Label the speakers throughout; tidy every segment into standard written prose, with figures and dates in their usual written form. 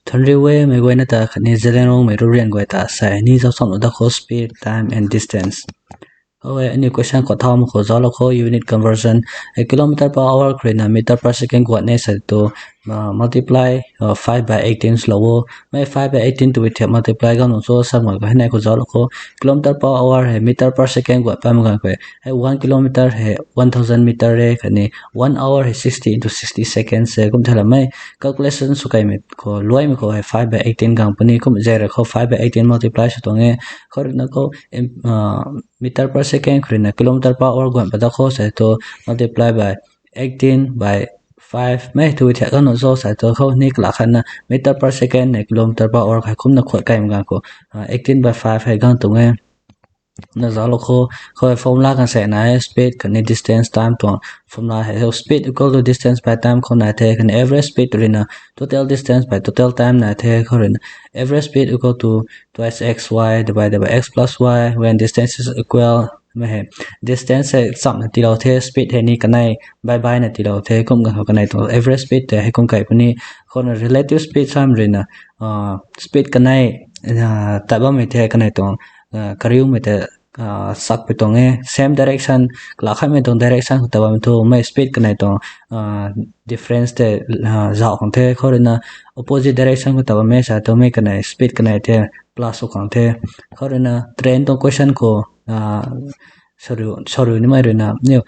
Speaker 1: Thunri way may go na ta khani zelen may rurian go ta sai ni zo som da kho speed time and distance. Okay, any question ko thom ko zalo ko unit conversion a kilometer per hour krina meter per second ko ne sa to multiply 5 by 18 slow may 5 by 18 to with multiply ga no so sa mo ga na ko zalo ko kilometer per hour hai meter per second ko pa ma ko 1 kilometer hai 1000 meter re khani 1 hour hai 60 into 60 seconds se kum thala mai calculation su kai me ko loi me ko hai 5 by 18 gang pani kum zero ko 5 by 18 multiply so to nge khor na ko meter per second krina kilometer per hour go pada kho sai to multiply by 18 by 5 mai tu the ga no zo sai to kho ni kla khan meter per second ne kilometer per hour khai khum na khot kai ma ko 18 by 5 hai gang tu nge na zalo kho formula kan se na speed kan distance time to formula hai so speed equal to distance by time kho na the kan average speed rina total distance by total time na the kho rina average speed equal to twice xy divided by x plus y when distance is equal में distance है सब न तिलो थे speed है नी Kanai by by न तिलो थे कुम का कनाई तो average speed है कुम का इपनी कौन relative speed साम रेना speed कनाई तब में थे कनाई तो करियो में थे sak pe tong e same direction lakha me tong direction ta ba to mai speed kanai to difference te za khong the khorina opposite direction ko ta ba me sa to me kanai speed kanai the plus khong the khorina train to question ko sorry ni mai rena ni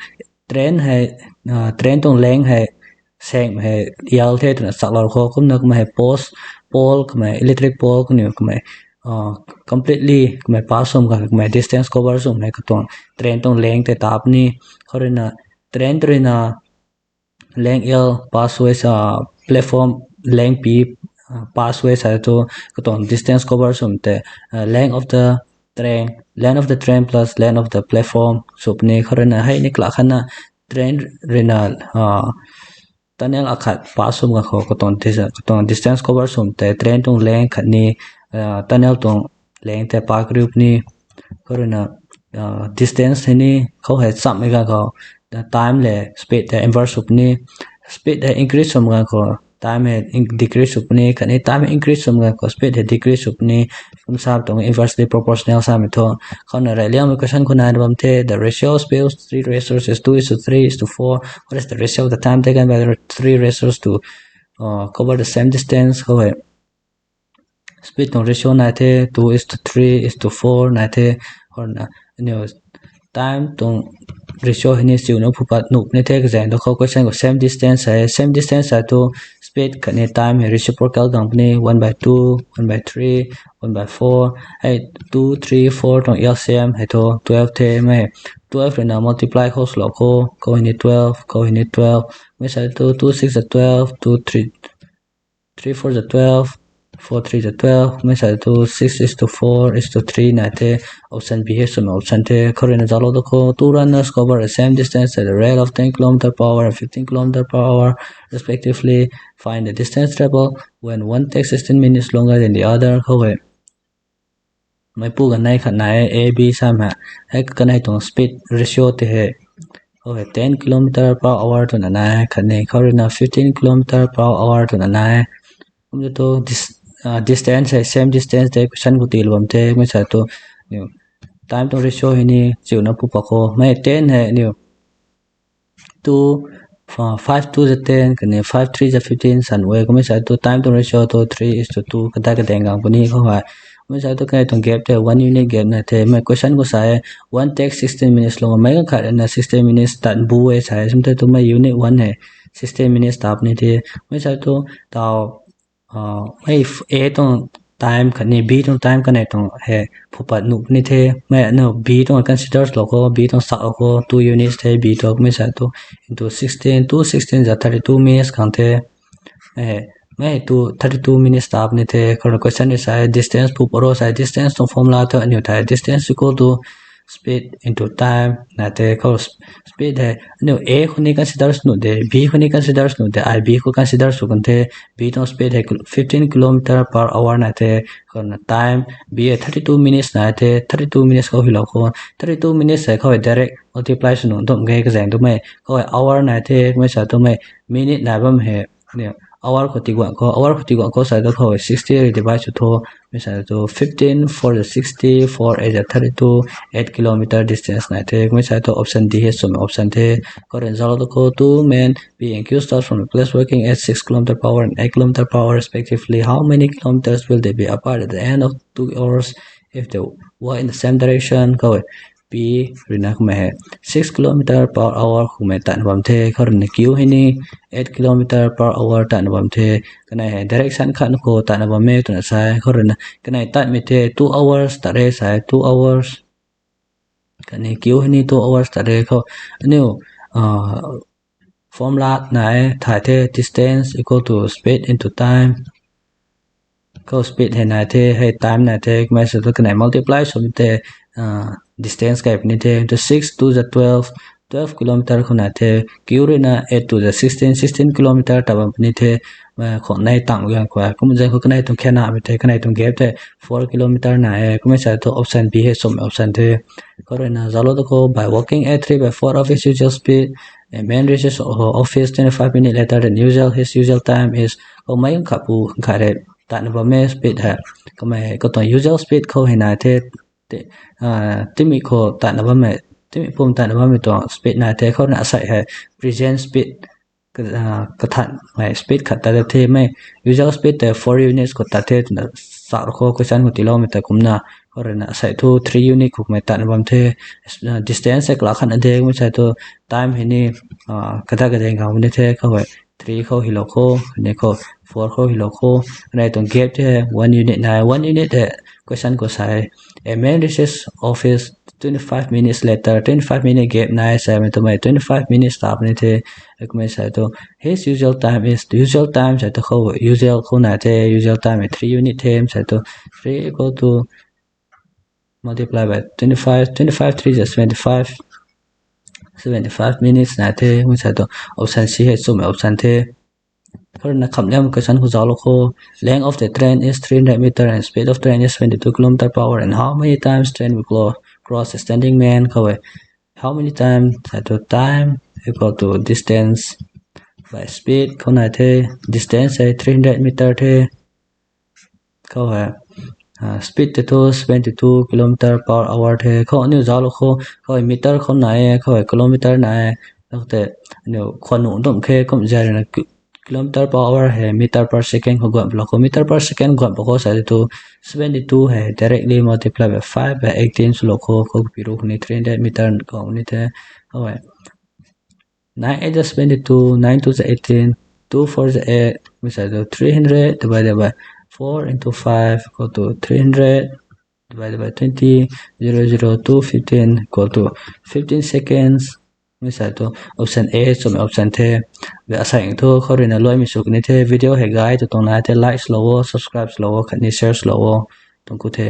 Speaker 1: train hai train tong leng hai seng hai yal the to sak lor kho kum nak mai post pole mai electric pole ko ni mai completely my pass som my distance cover som my katong train tong leng te tap ni khorina train trina leng l pathway sa platform leng p pathway sa to katong distance cover som te length of the train plus length of the platform sup ni khorina hai ni kla khana train rina tunnel akhat pass som ga kho katong distance cover som te train tong leng khani tunnel tong leng te pa group ni corona distance ni kho hai sam ga ko time le speed the inverse up ni speed the increase som ga ko time decrease up ni khani time increase som ga ko speed the decrease up ni kum sa tong inversely proportional sa me tho khona ra liam question ko na bam the the ratio of speed 3 ratios is 2:3 is to 4 what is the ratio of the time taken by the 3 ratios to cover the same distance ho hai speed tong ratio na the 2:3:4 na the or na time tong ratio ni siu no phupat nuk ne the exam do kho question ko same distance hai to speed kane time reciprocal company 1/2 1/3 1/4 hai 2 3 4 tong LCM hai to 12 the me 12 na multiply kho slow ko ni 12 me sa to 2 6 is 12 2 3 3 4 is 12 4 3 is 12 me sa to 6 is to 4 is to 3 na the option B is option the correct zalo do ko two runners cover the same distance at a rate of 10 km per hour and 15 km per hour respectively. Find the distance traveled when one takes 16 minutes longer than the other. However, mai pu gan nai khat nai a b sam ha hai kan nai tong speed ratio te he okay 10 km per hour to na nai khat nei khorina 15 km per hour to na nai um to distance hai same distance te question ko til bam te mai sa to time to ratio hi ni chiu na pu pa ko mai 10 hai ni 2 5 2 is 10 kan 5 3 is 15 san we ko mai sa to time to ratio to 3:2 kada ka deng gang pani ko ha mai sa to kai tong gap te 1 unit gap na the mai question ko sa one takes 16 minutes long mai ka kha na 16 minutes tan bu e sa sim te to mai unit 1 hai 16 minutes tap ni the mai sa to tao mai a tong time khani b tong time kanai tong he phupat nu ni the mai no b tong consider lo ko b tong sa ko 2 units the b to mai sa to into 16 2 16 is 32 minutes kan the mai to 32 minutes tap ni the question is distance pu poro sa distance to formula to new tha distance equal to speed into time na the ko speed hai no a khuni considers no de b khuni considers no de I b ko considers so kan the b to speed hai 15 km per hour na the kon time b 32 minutes na the 32 minutes ko hilo ko 32 minutes hai ko direct multiply so no dom ge exam to mai ko hour na the mai sa to mai minute na bam he hour ko tigwan ko hour ko tigwan ko sai to ko 60 divide to mi sai to 15 for the 60 for is a 32 8 kilometer distance na the mi sai to option D he sum option the ko result to ko 2 men being accused start from the place working at 6 kilometer per hour and 8 kilometer per hour respectively. How many kilometers will they be apart at the end of 2 hours if they were in the same direction? Ko P rina kuma hai 6 kilometer per hour kuma tan bam the ko rina Q hini 8 kilometer per hour tan bam the kana hai direction khan ko tan bam me to sai ko rina kana tan me the 2 hours tare sai 2 hours kana Q hini 2 hours tare ko new formula này thải thế distance equal to speed into time câu speed hay này thế hay time này thế mấy số cái này multiply số thế distance cái này thế to 6 to the 12 kilometer không này thế cứu rồi na 8 to the 16 kilometer tập này thế mà khoảng này tăng gần quá cũng giờ cái này tung khen nào thế cái này tung ghép thế 4 kilometer này cũng sẽ to option B hay số option thế có rồi na zalo to go by walking at 3 by 4 of its usual speed. A man reaches office 25 minutes later than usual. His usual time is mấy ông kapu khai tại nó me speed ha có mày có toàn usual speed khâu hiện nay thế timi khâu tại nó me timi pum tại nó me toàn speed này thế khâu nã sai ha present speed cái thằng mày speed khát tại thế mày usual speed the 4 units có tại thế sao khâu cái chân của kilometer cũng na có rồi nã sai thu 3 unit của mày tại nó thế distance cái là khăn thế mới sai thu time hình như cái này ngào như thế không vậy 3 khâu hilo khâu này khâu 4 khâu hilo khâu này tổng ghép thế 1 unit này 1 unit thế question của sai a man reaches office 25 minutes later 25 minute gap này sai mình tụi mày 25 minutes stop này thế mình sai to his usual time is the usual time sai to khâu usual khâu này thế usual time is 3 unit thêm sai to 3 equal to multiply by 25 3 is 75 minutes này thế mình sai to option C hay số option thế For na kamlem question who zalo ko length of the train is 300 meter and speed of train is 22 km per hour and how many times train will cross a standing man ko how many times at the time equal to distance by speed ko na the distance है 300 meter the ko speed to 22 km per hour the ko new zalo ko meter ko na ko kilometer na te new khon nu dom khe kom ja na kilometer per hour है meter per second को गुणा block meter per second गुणा को साइड तो 72 है directly multiply by 5 by 18 सो लोग को पिरो ने 300 meter को ने थे ओए 9 8 is 72 9 2 is 18 2 4 is 8 we said 300 divided by 4 into 5 equal to 300 divided by 20 0 0 2 15 equal to 15 seconds mới sai to option A so option the ve asai to khorina loi mi suk ni the video he guide to tong na the like slow subscribe slow khani share slow tong ku the